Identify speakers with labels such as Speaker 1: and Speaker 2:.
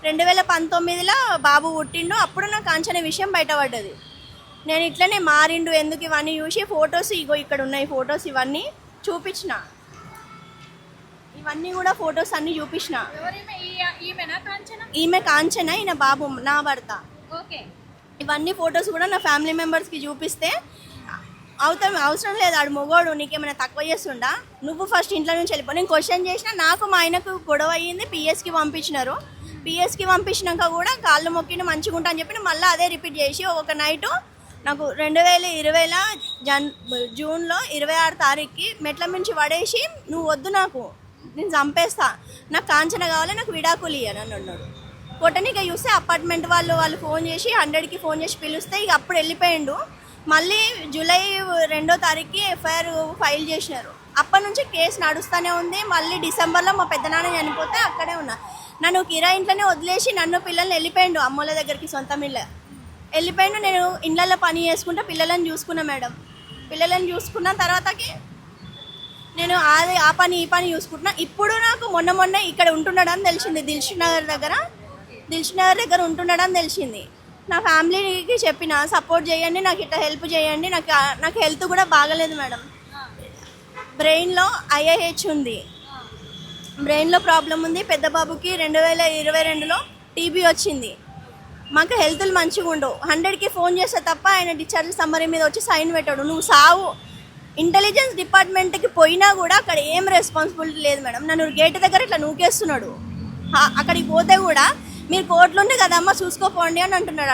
Speaker 1: 2019లో బాబు పుట్టిండు. అప్పుడు నాకు కాంచన విషయం బయటపడ్డది. నేను ఇట్లనే మారిండు ఎందుకు ఇవన్నీ చూసి ఫొటోస్ ఇగో ఇక్కడ ఉన్నాయి ఫొటోస్ ఇవన్నీ చూపించిన. ఇవన్నీ కూడా ఫొటోస్ అన్ని చూపించిన. ఈమె కాంచన, ఈయన బాబు నా భర్త. ఇవన్నీ ఫొటోస్ కూడా నా ఫ్యామిలీ మెంబర్స్కి చూపిస్తే అవసరం లేదు ఆడు మొగోడు నీకేమైనా తక్కువ చేస్తుండా, నువ్వు ఫస్ట్ ఇంట్లో నుంచి వెళ్ళిపో. నేను క్వశ్చన్ చేసిన, నాకు మా ఆయనకు గొడవ అయ్యింది. పిఎస్కి పంపించినారు. పిఎస్కి పంపించినాక కూడా కాళ్ళు మొక్కిన మంచిగా ఉంటా అని చెప్పి మళ్ళీ అదే రిపీట్ చేసి ఒక నైటు నాకు 2020 జూన్లో 26 తారీఖుకి మెట్ల మించి పడేసి నువ్వు వద్దు నాకు నేను చంపేస్తా, నాకు కాంచన కావాలి, నాకు విడాకులు ఇయ్యను అని అన్నాడు. కొట్టనిక చూస్తే అపార్ట్మెంట్ వాళ్ళు ఫోన్ చేసి 100కి ఫోన్ చేసి పిలిస్తే ఇక అప్పుడు వెళ్ళిపోయిండు. మళ్ళీ జూలై 2వ తారీఖుకి ఎఫ్ఐఆర్ ఫైల్ చేసినారు. అప్పటి నుంచి కేసు నడుస్తూనే ఉంది. మళ్ళీ డిసెంబర్లో మా పెద్దనాన్న చనిపోతే అక్కడే ఉన్నా. నన్ను కిరా ఇంట్లోనే వదిలేసి నన్ను పిల్లల్ని వెళ్ళిపోయిండు అమ్మోళ్ళ దగ్గరికి, సొంతం ఇళ్ళ వెళ్ళిపోయిండు. నేను ఇళ్ళల్లో పని చేసుకుంటా పిల్లలను చూసుకున్నా మేడం. పిల్లలను చూసుకున్న తర్వాతకి నేను ఆ పని ఈ పని చూసుకుంటున్నా. ఇప్పుడు నాకు మొన్న ఇక్కడ ఉంటున్నాడని తెలిసింది. దిల్షుక్ నగర్ దగ్గర ఉంటున్నాడని తెలిసింది. నా ఫ్యామిలీకి చెప్పిన సపోర్ట్ చేయండి, నాకు ఇట్లా హెల్ప్ చేయండి. నాకు హెల్త్ కూడా బాగలేదు మేడం. బ్రెయిన్లో IIH ఉంది, బ్రెయిన్లో ప్రాబ్లం ఉంది. పెద్ద బాబుకి 2022లో టీబీ వచ్చింది. మాకు హెల్త్లు మంచిగా ఉండవు. 100కి ఫోన్ చేస్తే తప్ప ఆయన డిశ్చార్జ్ సమ్మరీ మీద వచ్చి సైన్ పెట్టాడు. నువ్వు సావు. ఇంటెలిజెన్స్ డిపార్ట్మెంట్కి పోయినా కూడా అక్కడ ఏం రెస్పాన్సిబిలిటీ లేదు మేడం. నన్ను గేట్ దగ్గర ఇట్లా నూకేస్తున్నాడు. అక్కడికి పోతే కూడా మీరు కోర్టులోనే కదమ్మా చూసుకోపోండి అని అంటున్నాడు.